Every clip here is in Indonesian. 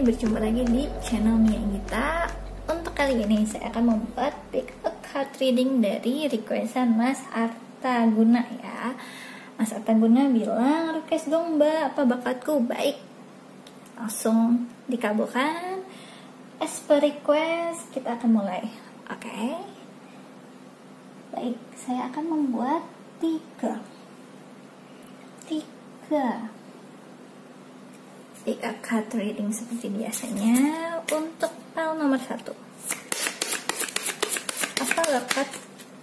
berjumpa lagi di channel Mia Gita. Untuk kali ini saya akan membuat pick a card reading dari requestan Mas Arta Guna ya. Mas Arta Guna bilang, request dong mbak, apa bakatku baik. Langsung dikabulkan. As per request, kita akan mulai. Oke. Baik, saya akan membuat tiga pick a card reading seperti biasanya. Untuk pile nomor 1, apa bakat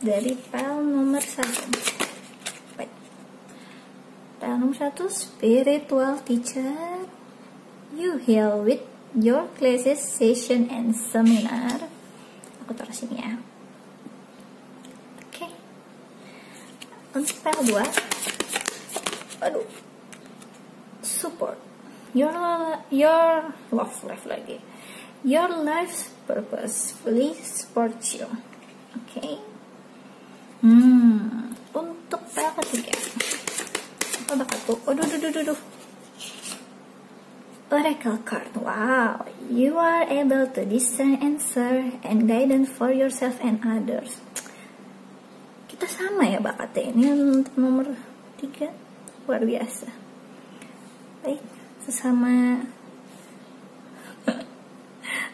dari pile nomor 1? Baik. Pile nomor 1, spiritual teacher. You heal with your classes, session, and seminar. Aku taruh sini ya. Oke. Untuk pile 2, aduh, support. Your love life lagi. Your life's purpose fully supports you. Oke. Untuk pile ketiga, apa bakatku? Aduh. Oracle card. Wow, you are able to discern answer and guidance for yourself and others. Kita sama ya bakatnya ini. Untuk nomor 3, luar biasa. Baik, sesama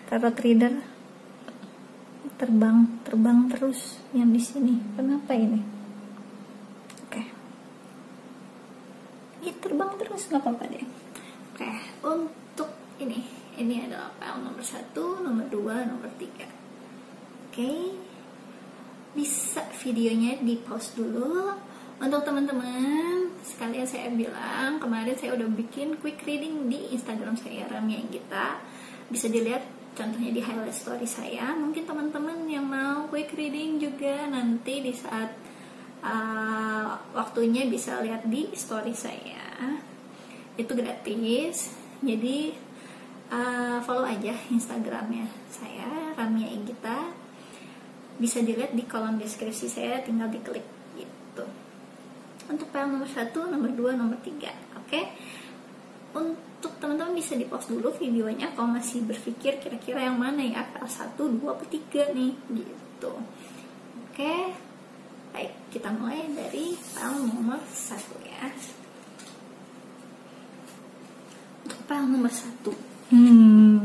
tarot reader terbang terus yang di sini. Kenapa ini? Oke. Ya, terbang terus nggak apa-apa deh. Oke, untuk ini adalah pile nomor 1, nomor 2, nomor 3. Oke. Bisa videonya di pause dulu. Untuk teman-teman, sekalian saya bilang, kemarin saya udah bikin quick reading di Instagram saya, Ramia Gita. Bisa dilihat contohnya di highlight story saya. Mungkin teman-teman yang mau quick reading juga nanti di saat waktunya bisa lihat di story saya. Itu gratis. Jadi follow aja Instagramnya saya, Ramia Gita. Bisa dilihat di kolom deskripsi saya, tinggal diklik gitu. Untuk file nomor 1, nomor 2, nomor 3. Oke. Untuk teman-teman bisa di pause dulu videonya kalau masih berpikir kira-kira yang mana ya, file 1, 2, atau 3 nih gitu. Oke. Baik, kita mulai dari file nomor 1 ya. Untuk file nomor 1,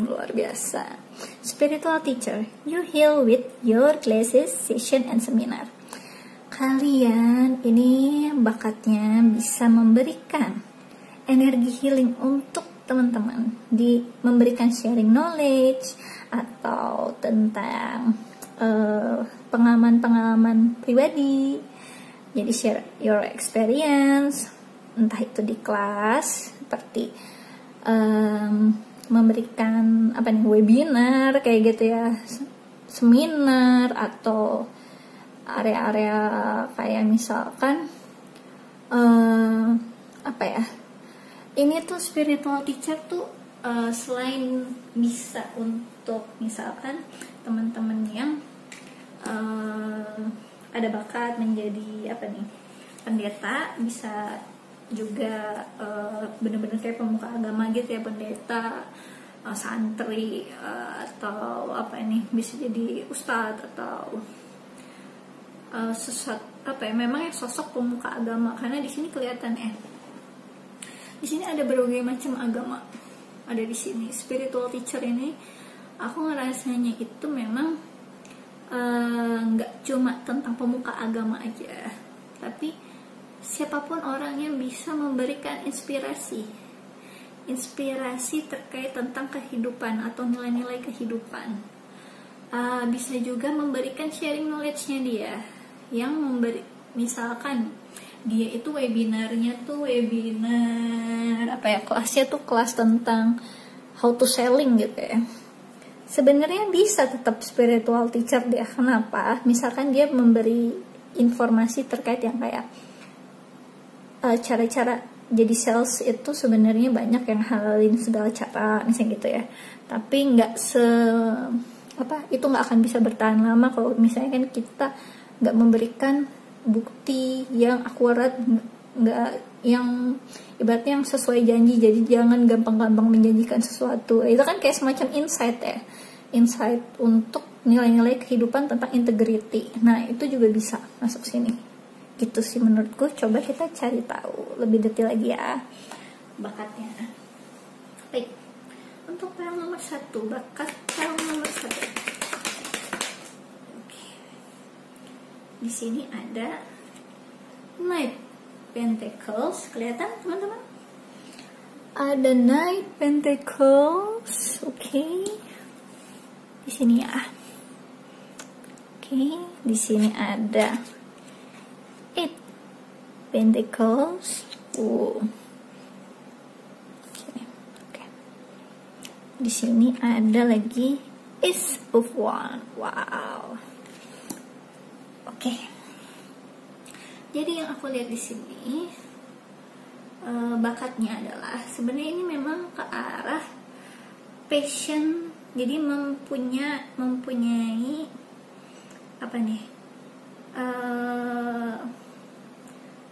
luar biasa. Spiritual teacher, you heal with your classes, session, and seminar. Kalian ini bakatnya bisa memberikan energi healing untuk teman-teman, memberikan sharing knowledge atau tentang pengalaman pribadi. Jadi share your experience, entah itu di kelas seperti memberikan webinar kayak gitu ya, seminar, atau area-area kayak misalkan ini tuh spiritual teacher tuh selain bisa untuk misalkan teman-teman yang ada bakat menjadi pendeta, bisa juga bener-bener kayak pemuka agama gitu ya, pendeta, santri, atau bisa jadi ustadz atau memang ya sosok pemuka agama, karena di sini kelihatan di sini ada berbagai macam agama ada di sini. Spiritual teacher ini aku ngerasanya itu memang nggak cuma tentang pemuka agama aja, tapi siapapun orang yang bisa memberikan inspirasi terkait tentang kehidupan atau nilai-nilai kehidupan. Bisa juga memberikan sharing knowledge-nya dia, yang misalkan dia itu webinarnya tuh kelasnya tuh kelas tentang how to selling gitu ya. Sebenarnya bisa tetap spiritual teacher dia. Kenapa? Misalkan dia memberi informasi terkait yang kayak cara-cara jadi sales itu sebenarnya banyak yang halalin segala cara misalnya gitu ya. Tapi itu nggak akan bisa bertahan lama kalau misalnya kan kita nggak memberikan bukti yang akurat nggak yang ibaratnya yang sesuai janji, jadi jangan gampang-gampang menjanjikan sesuatu. Itu kan kayak semacam insight ya, insight untuk nilai-nilai kehidupan tentang integrity. Nah itu juga bisa masuk sini gitu sih menurutku. Coba kita cari tahu lebih detail lagi ya bakatnya. Baik, untuk pel nomor 1, bakat pel nomor 1. Oke. Di sini ada Knight Pentacles, kelihatan teman-teman? Ada Knight Pentacles, oke. Di sini ya. Oke, di sini ada Eight Pentacles. Oke. Di sini ada lagi Ace of Wands. Wow. Oke. Jadi yang aku lihat di sini bakatnya adalah sebenarnya ini memang ke arah passion. Jadi mempunyai apa nih?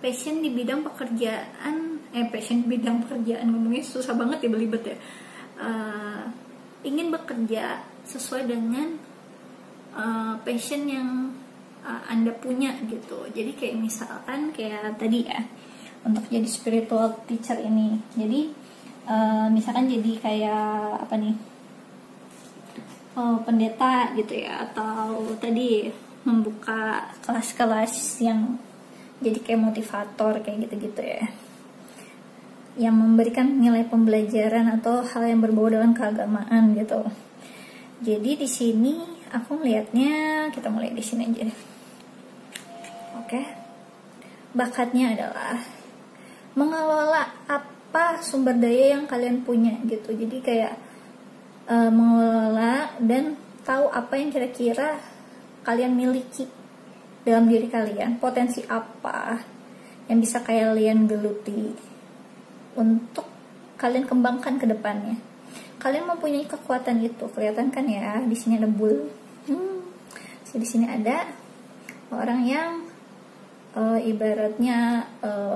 Passion di bidang pekerjaan. Passion di bidang pekerjaan, ngomongnya susah banget ya, belibet ya. Ingin bekerja sesuai dengan passion yang Anda punya gitu. Jadi kayak misalkan kayak tadi ya, untuk jadi spiritual teacher ini. Jadi misalkan jadi kayak apa nih, pendeta gitu ya, atau tadi membuka kelas-kelas yang jadi kayak motivator kayak gitu-gitu ya, yang memberikan nilai pembelajaran atau hal yang berbau dengan keagamaan gitu. Jadi di sini aku melihatnya, kita mulai di sini aja deh. Oke. Bakatnya adalah mengelola apa sumber daya yang kalian punya gitu. Jadi kayak mengelola dan tahu apa yang kira-kira kalian miliki dalam diri kalian, potensi apa yang bisa kalian geluti untuk kalian kembangkan ke depannya. Kalian mempunyai kekuatan itu, kelihatan kan ya? Di sini ada bull. Di sini ada orang yang ibaratnya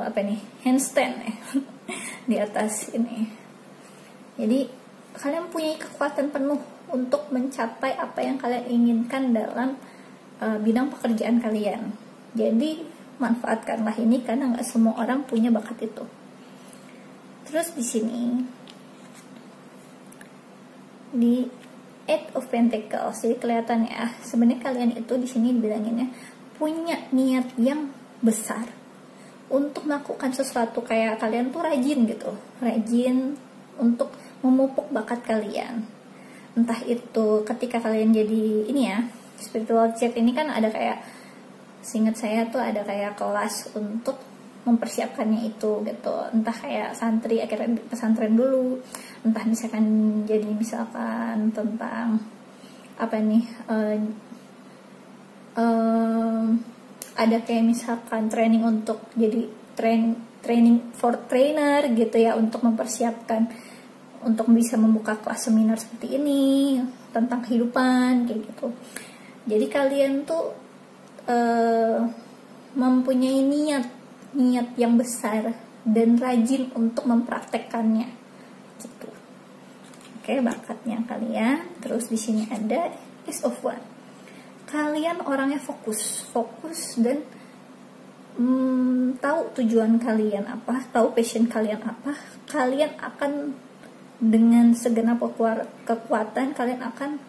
apa nih, handstand ya di atas ini. Jadi kalian punya kekuatan penuh untuk mencapai apa yang kalian inginkan dalam bidang pekerjaan kalian. Jadi manfaatkanlah ini karena nggak semua orang punya bakat itu. Terus di sini di Eight of Pentacles, jadi kelihatan ya, sebenarnya kalian itu di sini dibilanginnya punya niat yang besar untuk melakukan sesuatu. Kayak kalian tuh rajin gitu, rajin untuk memupuk bakat kalian. Entah itu ketika kalian jadi ini ya, spiritual chat ini kan ada kayak, seingat saya tuh ada kayak kelas untuk mempersiapkannya itu gitu. Entah kayak santri akhirnya pesantren dulu, entah misalkan jadi misalkan tentang apa nih, ada kayak misalkan training untuk jadi training for trainer gitu ya, untuk mempersiapkan untuk bisa membuka kelas seminar seperti ini tentang kehidupan kayak gitu. Jadi kalian tuh mempunyai niat yang besar dan rajin untuk mempraktekkannya gitu. Oke, bakatnya kalian. Terus di sini ada Ace of Wands. Kalian orangnya fokus dan tahu tujuan kalian apa, tahu passion kalian apa. Kalian akan dengan segenap kekuatan kalian akan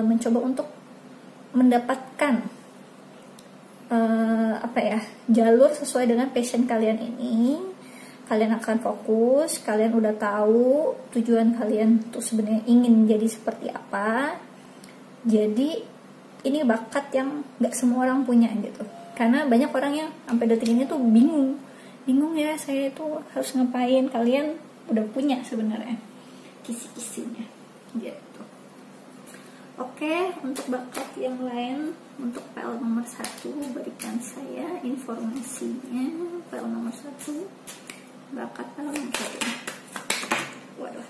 mencoba untuk mendapatkan apa ya, jalur sesuai dengan passion kalian ini. Kalian akan fokus, kalian udah tahu tujuan kalian tuh sebenarnya ingin jadi seperti apa. Jadi ini bakat yang gak semua orang punya gitu. Karena banyak orang yang sampai detik ini tuh bingung ya, saya tuh harus ngapain. Kalian udah punya sebenarnya kisi-kisinya gitu. Oke, untuk bakat yang lain, untuk PL nomor 1 berikan saya informasinya. PL nomor 1, bakat PL nomor 1. Waduh.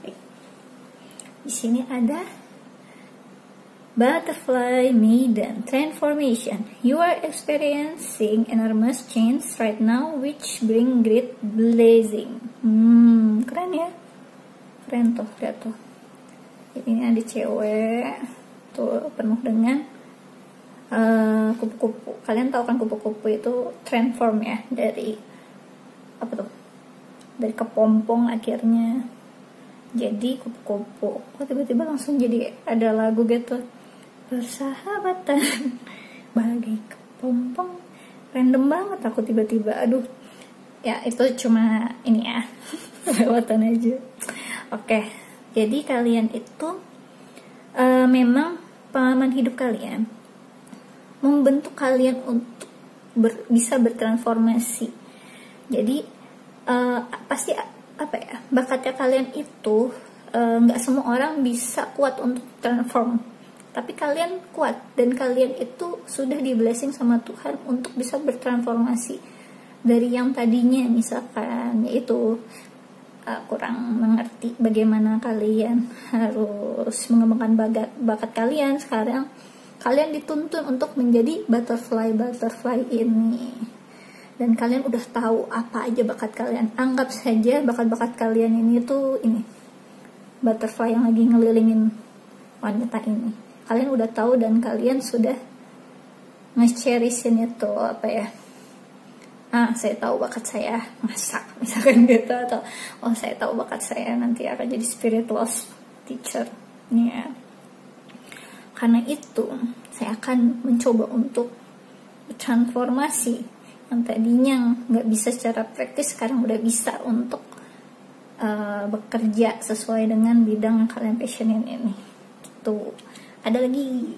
Baik. Di sini ada Butterfly Maiden Transformation. You are experiencing enormous change right now which bring great blessing. Keren ya? Keren tuh, lihat tuh. Ini ada cewek tuh penuh dengan kupu-kupu. Kalian tahu kan kupu-kupu itu transform ya, dari apa tuh? Dari kepompong akhirnya jadi kupu-kupu. Kok tiba-tiba langsung jadi ada lagu gitu, persahabatan bagai kepompong. Random banget aku tiba-tiba, aduh ya itu cuma ini ya lewatan aja. Oke, jadi kalian itu memang pengalaman hidup kalian membentuk kalian untuk bisa bertransformasi. Jadi pasti apa ya, bakatnya kalian itu nggak semua orang bisa kuat untuk transform, tapi kalian kuat dan kalian itu sudah di blessing sama Tuhan untuk bisa bertransformasi dari yang tadinya misalkan yaitu kurang mengerti bagaimana kalian harus mengembangkan bakat kalian. Sekarang kalian dituntun untuk menjadi butterfly ini, dan kalian udah tahu apa aja bakat kalian. Anggap saja bakat-bakat kalian ini tuh ini butterfly yang lagi ngelilingin wanita ini. Kalian udah tahu dan kalian sudah nge-cherishin itu apa ya, saya tahu bakat saya masak misalkan gitu, atau saya tahu bakat saya nanti akan jadi spiritual teacher ya. Karena itu saya akan mencoba untuk transformasi yang tadinya nggak bisa secara praktis, sekarang udah bisa untuk bekerja sesuai dengan bidang yang kalian passionin ini gitu. Ada lagi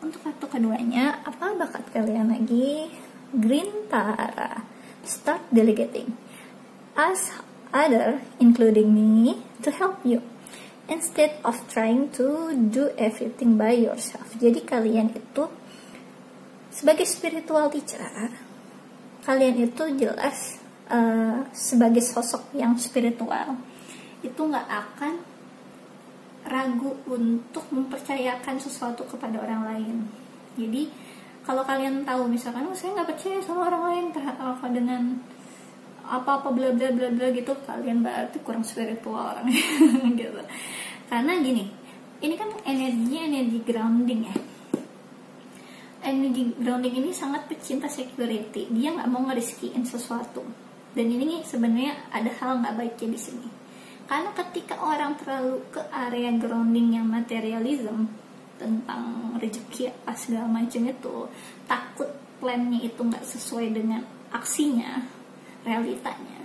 untuk kartu keduanya, apa bakat kalian lagi? Green Tara. Start delegating. Ask other, including me, to help you instead of trying to do everything by yourself. Jadi kalian itu sebagai spiritual teacher, kalian itu jelas sebagai sosok yang spiritual itu nggak akan ragu untuk mempercayakan sesuatu kepada orang lain. Jadi kalau kalian tahu misalkan saya nggak percaya sama orang lain dengan apa-apa bla bla bla bla gitu, kalian berarti kurang spiritual orangnya gitu. Karena gini, ini kan energi grounding ya. Energi grounding ini sangat pecinta security, dia nggak mau ngeriskiin sesuatu. Dan ini sebenarnya ada hal nggak baiknya di sini. Karena ketika orang terlalu ke area grounding yang materialism, tentang rezeki apa segala macam itu, takut plannya itu nggak sesuai dengan aksinya, realitanya,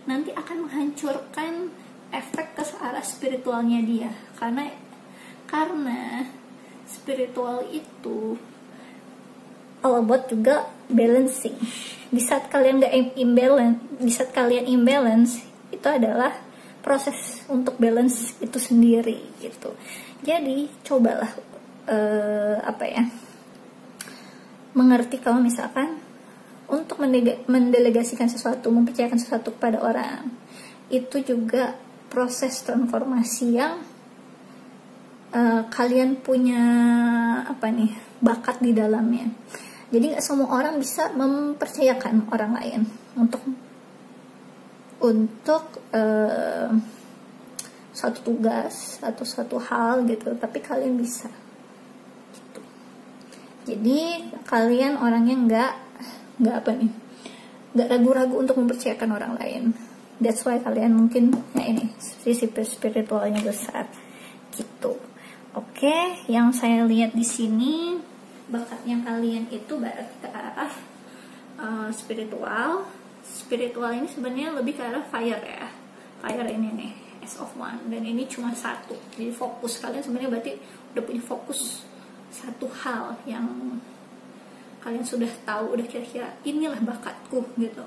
nanti akan menghancurkan efek ke arah spiritualnya dia. Karena spiritual itu all about juga balancing. Di saat kalian nggak imbalance, di saat kalian imbalance, itu adalah proses untuk balance itu sendiri gitu. Jadi cobalah mengerti kalau misalkan untuk mendelegasikan sesuatu, mempercayakan sesuatu kepada orang, itu juga proses transformasi yang kalian punya bakat di dalamnya. Jadi nggak semua orang bisa mempercayakan orang lain untuk suatu tugas atau suatu hal gitu, tapi kalian bisa gitu. Jadi kalian orangnya nggak ragu-ragu untuk mempercayakan orang lain. That's why kalian mungkin ini sisi spiritualnya besar gitu. Oke, yang saya lihat di sini bakatnya kalian itu berarti ke arah spiritual. Spiritual ini sebenarnya lebih ke arah fire ya. Fire ini nih, Ace of Wands, dan ini cuma satu. Jadi fokus kalian sebenarnya berarti udah punya fokus satu hal yang kalian sudah tahu, udah kira-kira inilah bakatku gitu.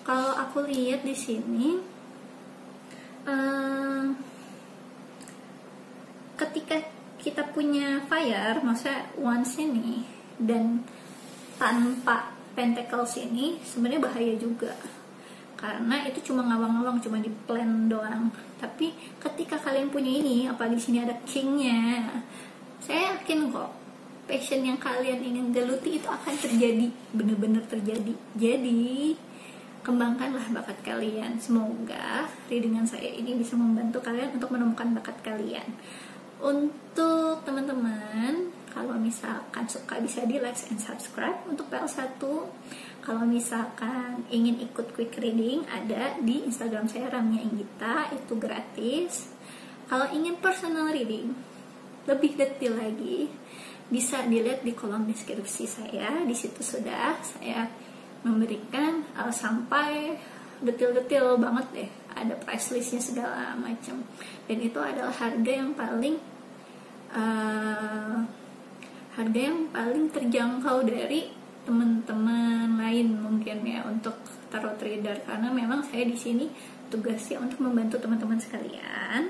Kalau aku lihat di sini, ketika kita punya fire, maksudnya wands ini, dan tanpa pentacles ini sebenarnya bahaya juga, karena itu cuma ngawang-ngawang, cuma di plan doang. Tapi ketika kalian punya ini, apalagi di sini ada kingnya, Saya yakin kok passion yang kalian ingin geluti itu akan terjadi, bener-bener terjadi. Jadi kembangkanlah bakat kalian. Semoga readingan saya ini bisa membantu kalian untuk menemukan bakat kalian. Untuk teman-teman, kalau misalkan suka bisa di like and subscribe untuk PL1. Kalau misalkan ingin ikut quick reading, ada di Instagram saya Ramia Inggita, itu gratis. Kalau ingin personal reading lebih detail lagi, bisa dilihat di kolom deskripsi saya. Di situ sudah saya memberikan sampai detail-detail banget deh, ada price listnya segala macam, dan itu adalah harga yang paling terjangkau dari teman-teman lain mungkin ya untuk tarot trader, karena memang saya di sini tugasnya untuk membantu teman-teman sekalian.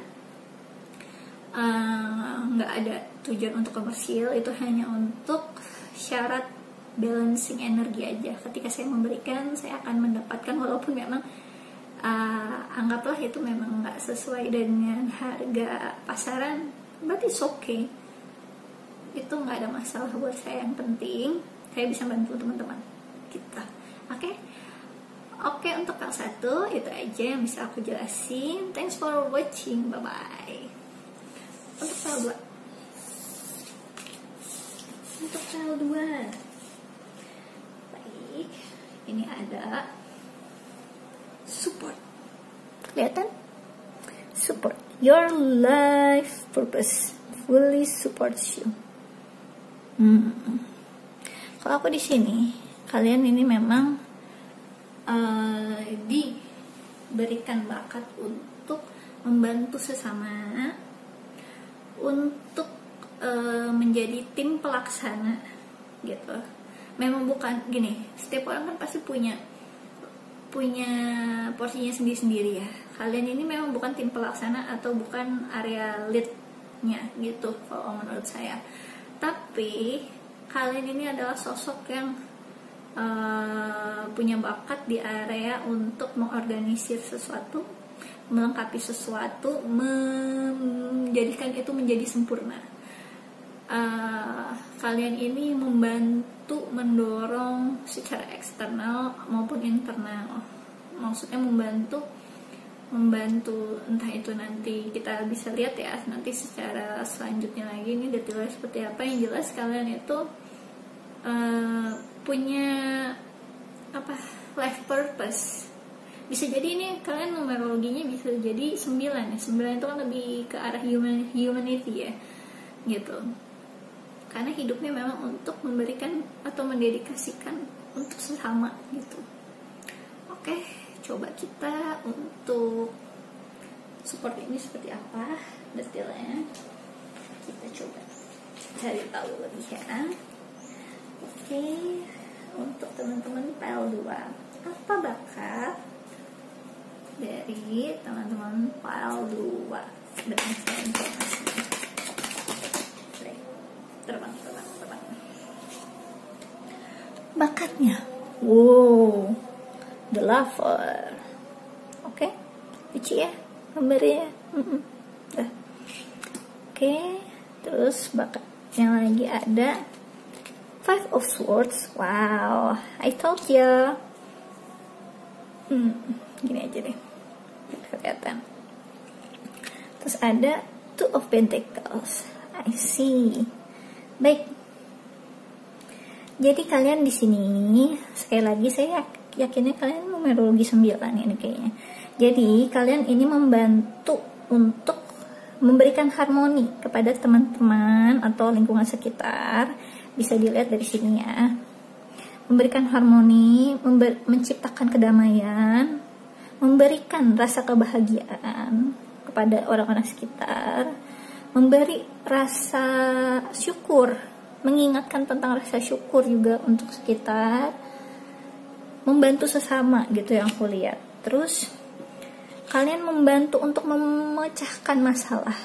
Nggak ada tujuan untuk komersil, itu hanya untuk syarat balancing energi aja. Ketika saya memberikan, saya akan mendapatkan, walaupun memang anggaplah itu memang nggak sesuai dengan harga pasaran, but it's okay, itu nggak ada masalah buat saya. Yang penting saya bisa bantu teman-teman kita. Oke, untuk yang satu itu aja yang bisa aku jelasin. Thanks for watching, bye bye. Untuk PL2, baik, ini ada support, kelihatan? Support, your life purpose fully supports you. Kalau aku di sini, kalian ini memang diberikan bakat untuk membantu sesama, untuk menjadi tim pelaksana gitu. Memang bukan gini, setiap orang kan pasti punya porsinya sendiri-sendiri ya. Kalian ini memang bukan tim pelaksana atau bukan area leadnya gitu kalau menurut saya, tapi kalian ini adalah sosok yang punya bakat di area untuk mengorganisir sesuatu, melengkapi sesuatu, menjadikan itu menjadi sempurna. Kalian ini membantu mendorong secara eksternal maupun internal, maksudnya membantu entah itu nanti kita bisa lihat ya nanti secara selanjutnya lagi ini detailnya seperti apa. Yang jelas kalian itu punya life purpose. Bisa jadi ini kalian numerologinya bisa jadi 9 ya. 9 itu kan lebih ke arah humanity ya gitu, karena hidupnya memang untuk memberikan atau mendedikasikan untuk sesama gitu. Oke, coba kita untuk support ini seperti apa detailnya, kita coba cari tahu lebih ya. Oke, untuk teman-teman PL2, apa bakat dari teman-teman PL2 dengan saya informasi? Terbang. Bakatnya, wow, the lover. Oke, lucu ya gambarnya. Oke, terus bakatnya lagi ada 5 of Swords. Wow, I told ya. Gini aja deh, kelihatan. Terus ada 2 of Pentacles. I see. Baik. Jadi kalian di sini sekali lagi saya yakinnya kalian numerologi 9 ini kayaknya. Jadi kalian ini membantu untuk memberikan harmoni kepada teman-teman atau lingkungan sekitar. Bisa dilihat dari sini ya. Memberikan harmoni, menciptakan kedamaian, memberikan rasa kebahagiaan kepada orang-orang sekitar, memberi rasa syukur, mengingatkan tentang rasa syukur juga untuk sekitar, membantu sesama gitu yang aku lihat. Terus kalian membantu untuk memecahkan masalah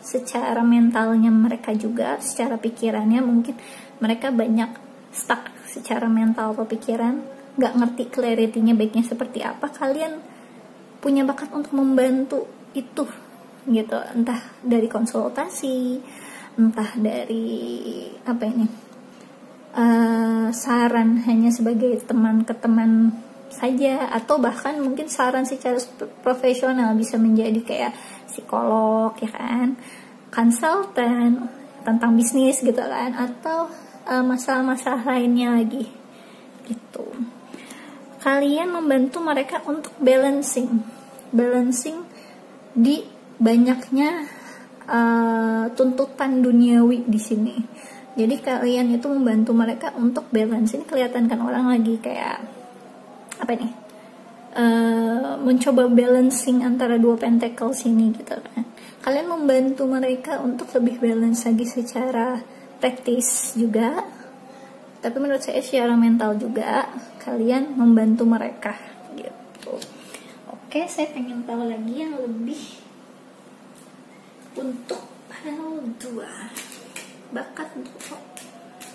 secara mentalnya mereka juga, secara pikirannya mungkin mereka banyak stuck secara mental atau pikiran, nggak ngerti clarity-nya baiknya seperti apa. Kalian punya bakat untuk membantu itu gitu, entah dari konsultasi entah dari apa ini, saran hanya sebagai teman ke teman saja, atau bahkan mungkin saran secara profesional, bisa menjadi kayak psikolog ya kan, konsultan tentang bisnis gitu kan, atau masalah-masalah lainnya lagi gitu. Kalian membantu mereka untuk balancing di banyaknya tuntutan duniawi di sini. Jadi kalian itu membantu mereka untuk balance. Ini kelihatan kan orang lagi kayak apa nih, mencoba balancing antara dua pentacles ini gitu kan. Kalian membantu mereka untuk lebih balance lagi secara praktis juga, tapi menurut saya secara mental juga kalian membantu mereka gitu. Oke, saya pengen tahu lagi yang lebih untuk panel 2. Bakat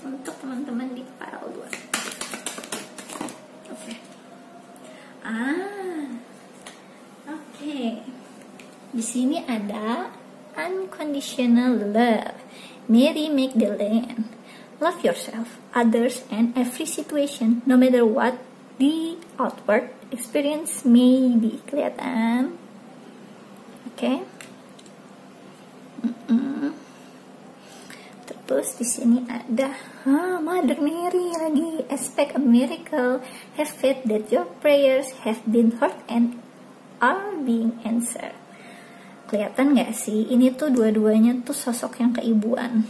untuk teman-teman di panel 2. Oke. Oke. Di sini ada unconditional love. Mary Magdalene. Love yourself, others, and every situation, no matter what the outward experience may be. Kelihatan? Oke. Terus di sini ada Mother Mary lagi. Expect a miracle. Have faith that your prayers have been heard and are being answered. Kelihatan gak sih? Ini tuh dua-duanya tuh sosok yang keibuan.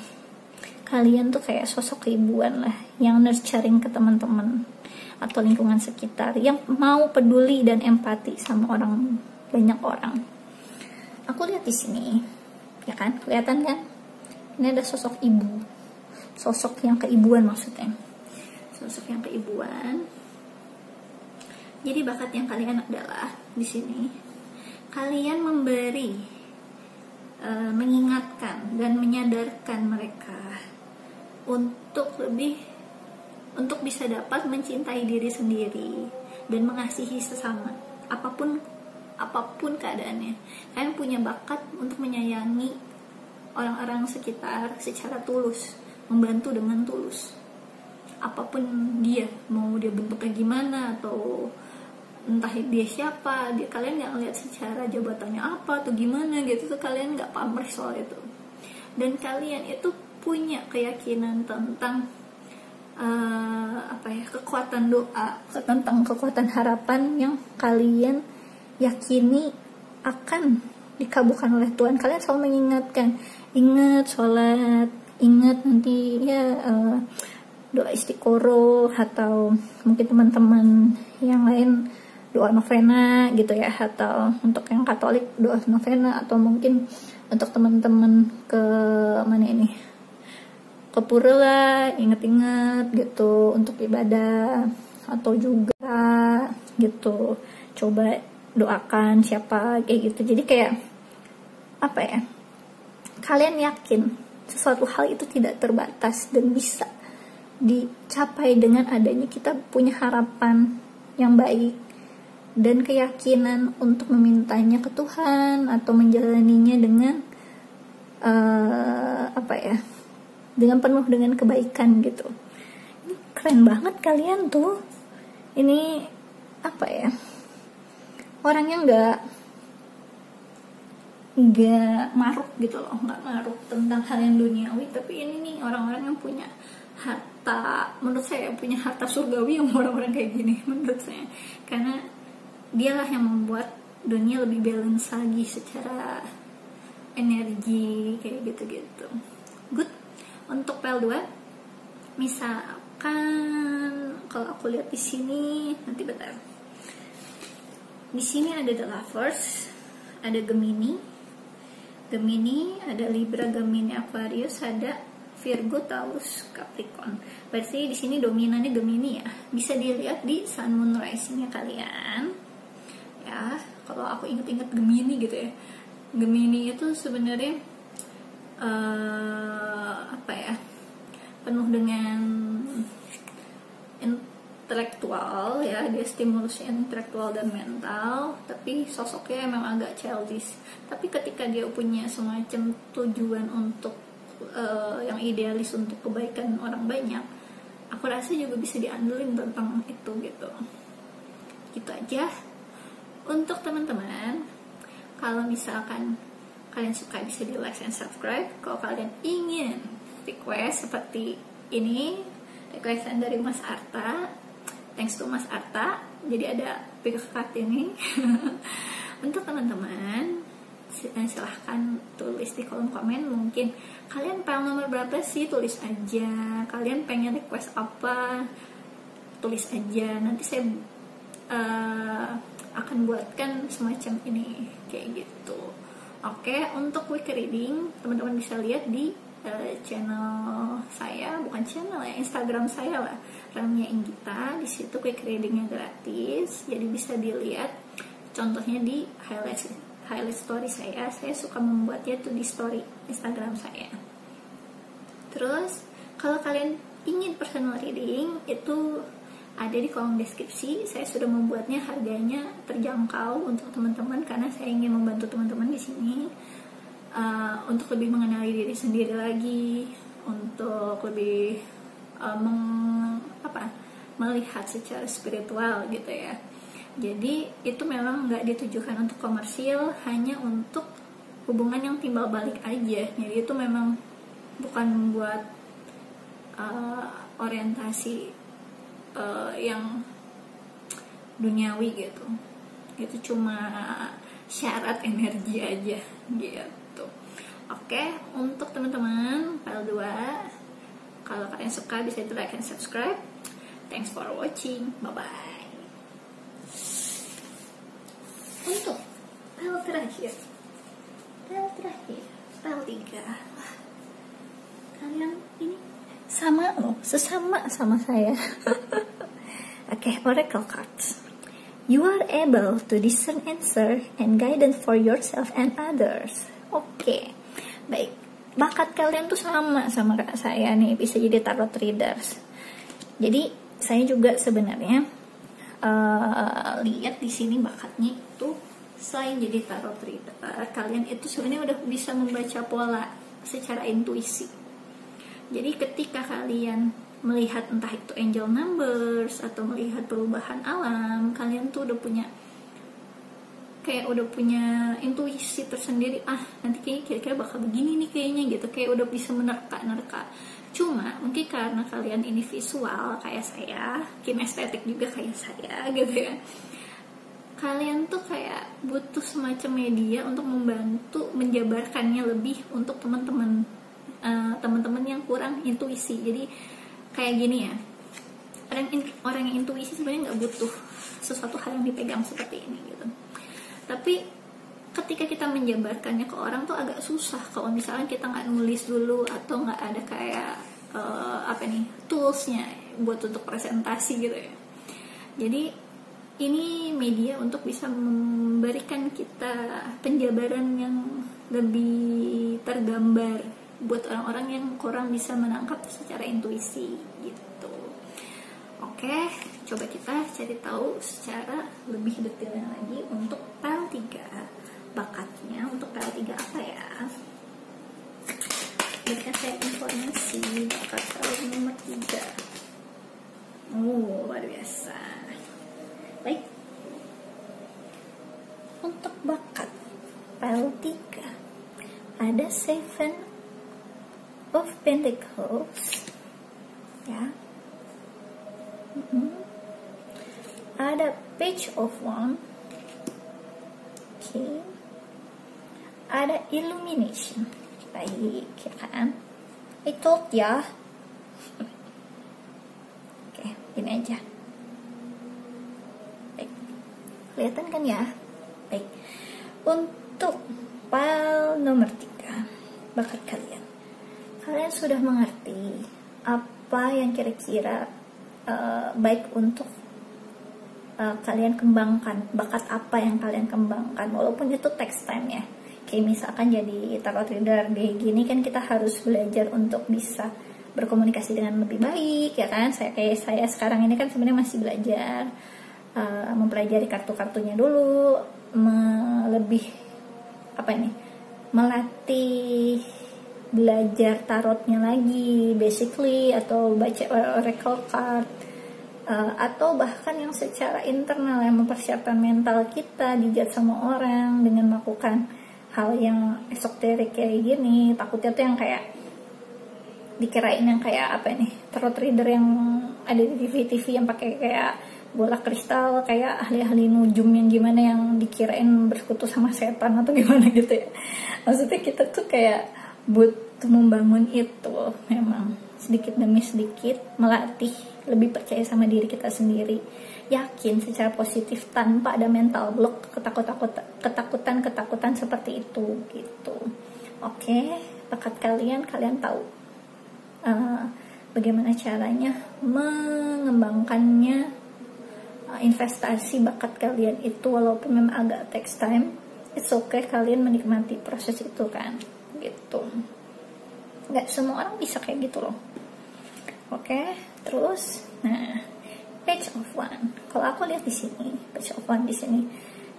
Kalian tuh kayak sosok keibuan lah, yang nurturing ke teman-teman atau lingkungan sekitar, yang mau peduli dan empati sama banyak orang. Aku lihat di sini, ya kan? Kelihatan kan? Ini ada sosok ibu, sosok yang keibuan maksudnya, sosok yang keibuan. Jadi bakat yang kalian adalah di sini, kalian memberi, mengingatkan dan menyadarkan mereka untuk bisa dapat mencintai diri sendiri dan mengasihi sesama, apapun keadaannya. Kalian punya bakat untuk menyayangi orang-orang sekitar secara tulus, membantu dengan tulus, apapun dia, mau dia bentuknya gimana atau entah dia siapa, kalian nggak ngeliat secara jabatannya apa atau gimana gitu tuh, kalian nggak pamrih soal itu. Dan kalian itu punya keyakinan tentang kekuatan doa, tentang kekuatan harapan yang kalian yakini akan dikabulkan oleh Tuhan. Kalian selalu mengingatkan, ingat sholat, ingat nanti ya doa istiqoroh, atau mungkin teman-teman yang lain doa novena gitu ya, atau untuk yang Katolik doa novena, atau mungkin untuk teman-teman ke mana ini, ke pura lah, ingat-ingat gitu untuk ibadah, atau juga gitu coba doakan siapa kayak gitu. Jadi kayak apa ya, kalian yakin sesuatu hal itu tidak terbatas dan bisa dicapai dengan adanya kita punya harapan yang baik dan keyakinan untuk memintanya ke Tuhan atau menjalaninya dengan dengan penuh dengan kebaikan gitu. Ini keren banget kalian tuh. Ini orangnya nggak maruk gitu loh, nggak maruk tentang hal yang duniawi, tapi ini nih orang-orang yang punya harta, menurut saya punya harta surgawi yang orang-orang kayak gini menurut saya, karena dialah yang membuat dunia lebih balance lagi secara energi kayak gitu-gitu. Good. Untuk PL2 misalkan kalau aku lihat di sini, nanti bentar. Di sini ada The Lovers, ada Gemini, ada Libra, Gemini, Aquarius, ada Virgo, Taurus, Capricorn. Berarti di sini dominannya Gemini ya. Bisa dilihat di Sun Moon Rising-nya kalian. Ya, kalau aku inget-inget Gemini gitu ya. Gemini itu sebenarnya penuh dengan intelektual ya, dia stimulusnya intelektual dan mental, tapi sosoknya memang agak childish. Tapi ketika dia punya semacam tujuan untuk yang idealis untuk kebaikan orang banyak, aku rasa juga bisa diandelin tentang itu gitu. Gitu aja untuk teman-teman. Kalau misalkan kalian suka bisa di like and subscribe. Kalau kalian ingin request seperti ini, requestan dari Mas Arta, thanks to Mas Arta, jadi ada pick card ini. Untuk teman-teman, silahkan tulis di kolom komen. Mungkin kalian file nomor berapa sih, tulis aja. Kalian pengen request apa, tulis aja. Nanti saya akan buatkan semacam ini kayak gitu. Oke, untuk quick reading teman-teman bisa lihat di channel saya, bukan channel ya, Instagram saya lah, Ramia Inggita. Di situ quick readingnya gratis, jadi bisa dilihat. Contohnya di highlight story saya suka membuatnya tuh di story Instagram saya. Terus kalau kalian ingin personal reading, itu ada di kolom deskripsi. Saya sudah membuatnya, harganya terjangkau untuk teman-teman karena saya ingin membantu teman-teman di sini untuk lebih mengenali diri sendiri lagi, untuk lebih melihat secara spiritual gitu ya. Jadi itu memang nggak ditujukan untuk komersil, hanya untuk hubungan yang timbal balik aja. Jadi itu memang bukan buat orientasi yang duniawi gitu. Itu cuma syarat energi aja gitu. Oke, untuk teman-teman file 2, kalau kalian suka bisa di like and subscribe. Thanks for watching, bye bye. Untuk file terakhir, file 3, kalian ini sama loh, sesama sama saya. Oke, Oracle cards. You are able to discern answer and guidance for yourself and others. Oke, baik. Bakat kalian tuh sama saya nih, bisa jadi tarot readers. Jadi saya juga sebenarnya lihat di sini bakatnya itu selain jadi tarot reader, kalian itu sebenarnya udah bisa membaca pola secara intuisi. Jadi ketika kalian melihat entah itu angel numbers atau melihat perubahan alam, kalian tuh udah punya intuisi tersendiri. Nanti kayaknya kira-kira bakal begini nih kayaknya gitu, kayak udah bisa menerka. Cuma mungkin karena kalian ini visual kayak saya, kinestetik juga kayak saya gitu ya, kalian tuh kayak butuh semacam media untuk membantu menjabarkannya lebih untuk teman-teman yang kurang intuisi. Jadi kayak gini ya, orang yang intuisi sebenarnya nggak butuh sesuatu hal yang dipegang seperti ini gitu. Tapi ketika kita menjabarkannya ke orang tuh agak susah kalau misalnya kita nggak nulis dulu atau nggak ada kayak toolsnya buat untuk presentasi gitu ya. Jadi ini media untuk bisa memberikan kita penjabaran yang lebih tergambar buat orang-orang yang kurang bisa menangkap secara intuisi gitu. Oke, coba kita cari tahu secara lebih detailnya lagi untuk file 3 bakatnya. Untuk file 3 apa ya? Berikan saya informasi bakat file nomor 3. Luar biasa. Baik, untuk bakat file 3 ada 7 of Pentacles ya. Ada Page of Wands. Oke. Ada Illumination. Baik, ya kan? I told ya. Oke, ini aja. Baik. Kelihatan kan ya? Baik. Untuk file nomor 3 bakat kalian. Kalian sudah mengerti apa yang kira-kira baik untuk kalian kembangkan, bakat apa yang kalian kembangkan, walaupun itu text time ya. Kayak misalkan jadi tarot reader di gini kan kita harus belajar untuk bisa berkomunikasi dengan lebih baik ya kan. Saya sekarang ini kan sebenarnya masih belajar mempelajari kartu-kartunya dulu, melatih belajar tarotnya lagi basically, atau baca oracle card, atau bahkan yang secara internal yang mempersiapkan mental kita dijat sama orang dengan melakukan hal yang esoterik kayak gini. Takutnya tuh yang kayak dikirain yang kayak apa nih, tarot reader yang ada di TV-TV yang pakai kayak bola kristal, kayak ahli-ahli nujum yang gimana, yang dikirain bersekutu sama setan atau gimana gitu ya. Maksudnya kita tuh kayak butuh membangun itu, memang sedikit demi sedikit melatih lebih percaya sama diri kita sendiri, yakin secara positif tanpa ada mental block, ketakutan seperti itu gitu. Oke, bakat kalian tahu bagaimana caranya mengembangkannya. Investasi bakat kalian itu walaupun memang agak takes time, it's okay, kalian menikmati proses itu kan gitu. Nggak semua orang bisa kayak gitu loh. Oke, terus nah, page of one. Kalau aku lihat di sini, page of one di sini,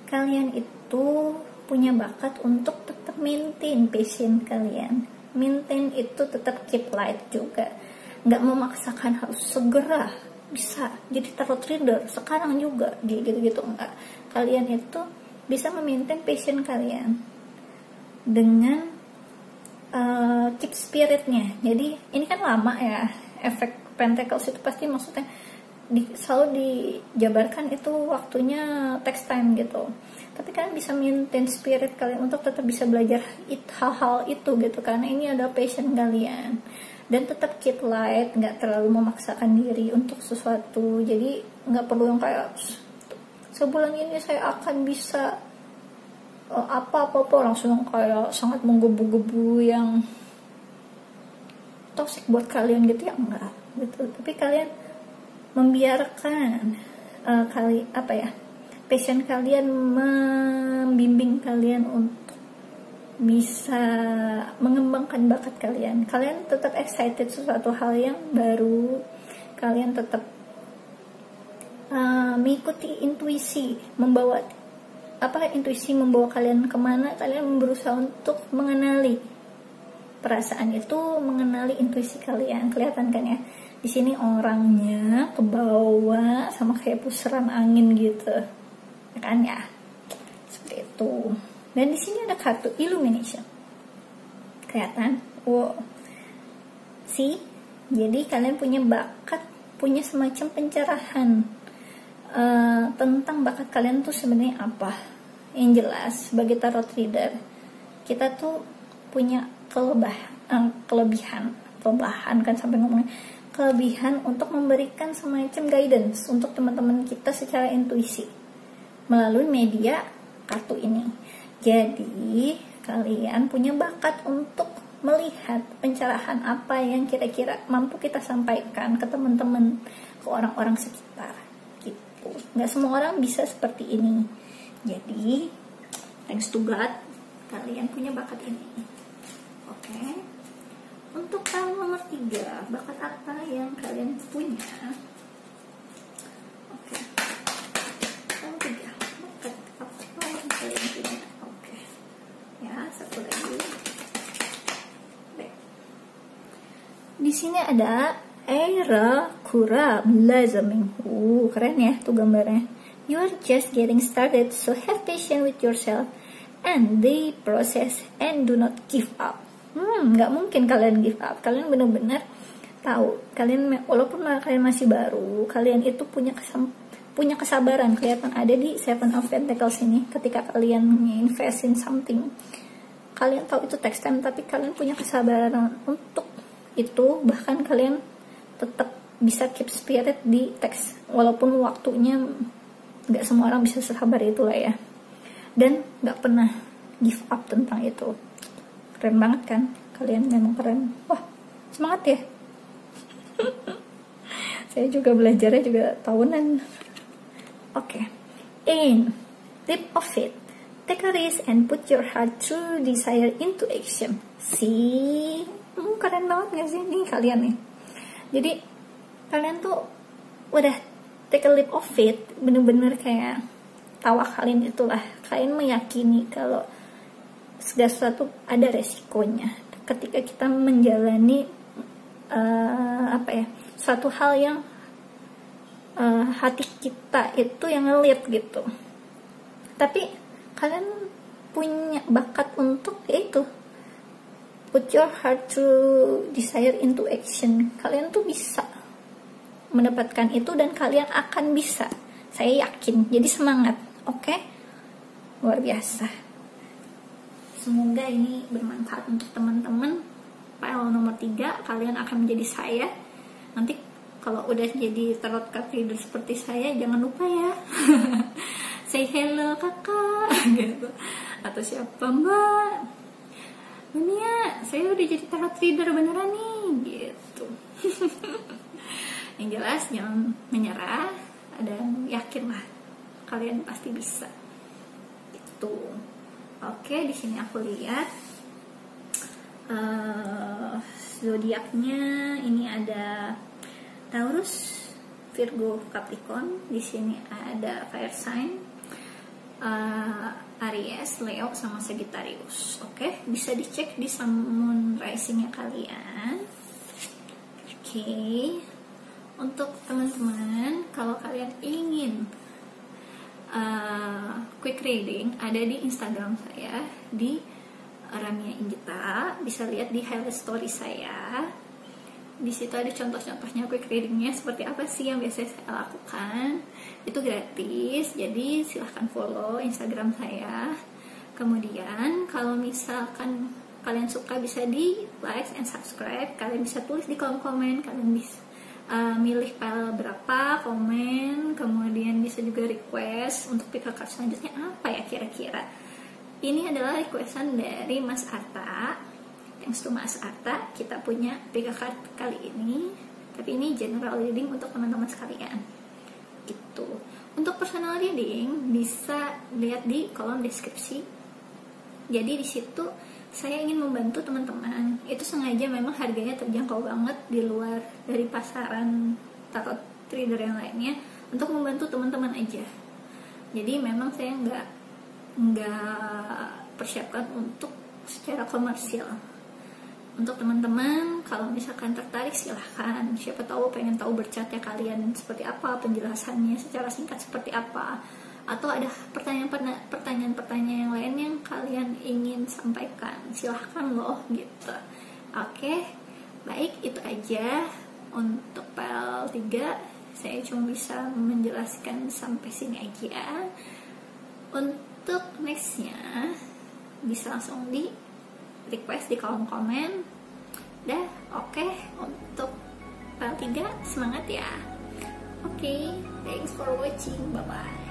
kalian itu punya bakat untuk tetap maintain passion kalian. Maintain itu tetap keep light juga, nggak memaksakan harus segera bisa jadi tarot reader sekarang juga gitu enggak. Kalian itu bisa memaintain passion kalian dengan keep spiritnya. Jadi ini kan lama ya, efek Pentacles itu pasti maksudnya selalu dijabarkan itu waktunya text time gitu. Tapi kalian bisa maintain spirit kalian untuk tetap bisa belajar hal-hal itu gitu, karena ini ada passion kalian. Dan tetap keep light, nggak terlalu memaksakan diri untuk sesuatu. Jadi nggak perlu yang kayak sebulan ini saya akan bisa apa langsung kayak sangat menggebu-gebu yang toxic buat kalian gitu ya, enggak gitu. Tapi kalian membiarkan passion kalian membimbing kalian untuk bisa mengembangkan bakat kalian. Kalian tetap excited sesuatu hal yang baru. Kalian tetap mengikuti intuisi, intuisi membawa kalian kemana. Kalian berusaha untuk mengenali perasaan itu, mengenali intuisi kalian. Kelihatan kan ya? Di sini orangnya kebawa sama kayak pusaran angin gitu, ya kan ya? Seperti itu. Dan di sini ada kartu illumination. Kelihatan? Wow. See? Jadi kalian punya bakat, punya semacam pencerahan tentang bakat kalian tuh sebenarnya apa. Yang jelas sebagai tarot reader, kita tuh punya kelebihan kan sampai ngomongnya kelebihan untuk memberikan semacam guidance untuk teman-teman kita secara intuisi melalui media kartu ini. Jadi kalian punya bakat untuk melihat pencerahan apa yang kira-kira mampu kita sampaikan ke teman-teman, ke orang-orang sekitar gitu. Nggak semua orang bisa seperti ini. Jadi thanks to God, kalian punya bakat ini. Oke. Untuk tahun nomor 3, bakat apa yang kalian punya? Oke. Tahun 3, bakat apa yang kalian punya? Oke. Ya, satu lagi. Baik. Di sini ada Era Kura Blossoming. Keren ya tuh gambarnya. You are just getting started, so have patience with yourself and the process and do not give up. Nggak mungkin kalian give up. Kalian benar-benar tahu, kalian walaupun kalian masih baru, kalian itu punya kesabaran. Kelihatan ada di Seven of Pentacles ini. Ketika kalian invest in something, kalian tahu itu takes time, tapi kalian punya kesabaran untuk itu. Bahkan kalian tetap bisa keep spirit di teks, walaupun waktunya nggak semua orang bisa sabar itulah ya. Dan nggak pernah give up tentang itu. Keren banget kan? Kalian memang keren. Wah, semangat ya. Saya juga belajarnya juga tahunan. Oke. In leap of faith, take a risk and put your heart true desire into action. See? Keren banget gak sih nih kalian nih? Jadi kalian tuh udah take a leap of faith, bener-bener kayak tawakalin itulah. Kalian meyakini kalau segala sesuatu ada resikonya, ketika kita menjalani suatu hal yang hati kita itu yang ngelit gitu. Tapi kalian punya bakat untuk yaitu put your heart to desire into action. Kalian tuh bisa mendapatkan itu dan kalian akan bisa. Saya yakin. Jadi semangat, oke? Luar biasa. Semoga ini bermanfaat untuk teman-teman. File nomor 3, kalian akan menjadi saya. Nanti kalau udah jadi tarot card reader seperti saya, jangan lupa ya say hello kakak gitu, atau siapa mbak, Dunia saya udah jadi tarot reader beneran nih gitu. Yang jelas jangan menyerah dan yakinlah kalian pasti bisa gitu. Oke, di sini aku lihat zodiaknya ini ada Taurus, Virgo, Capricorn. Di sini ada fire sign, Aries, Leo, sama Sagittarius. Oke, bisa dicek di sun moon risingnya kalian. Oke, untuk teman-teman kalau kalian ingin quick reading, ada di Instagram saya di Ramia Inggita. Bisa lihat di highlight story saya. Di situ ada contoh-contohnya quick readingnya seperti apa sih yang biasa saya lakukan. Itu gratis, jadi silahkan follow Instagram saya. Kemudian kalau misalkan kalian suka bisa di like and subscribe. Kalian bisa tulis di kolom komen, kalian bisa milih file berapa, komen. Kemudian bisa juga request untuk pick card selanjutnya apa ya kira-kira. Ini adalah requestan dari Mas Arta. Thanks to Mas Arta, kita punya pick card kali ini. Tapi ini general reading untuk teman-teman sekalian gitu. Untuk personal reading bisa lihat di kolom deskripsi. Jadi di situ saya ingin membantu teman-teman. Itu sengaja memang harganya terjangkau banget di luar dari pasaran tarot trader yang lainnya untuk membantu teman-teman aja. Jadi memang saya nggak persiapkan untuk secara komersial. Untuk teman-teman kalau misalkan tertarik silahkan, siapa tahu pengen tahu bercatnya kalian seperti apa, penjelasannya secara singkat seperti apa, atau ada pertanyaan-pertanyaan yang lain yang kalian ingin sampaikan, silahkan loh gitu. Oke, baik, itu aja untuk file 3. Saya cuma bisa menjelaskan sampai sini aja. Untuk nextnya bisa langsung di request di kolom komen. Dah, oke. Untuk file 3 semangat ya. Oke, thanks for watching, bye bye.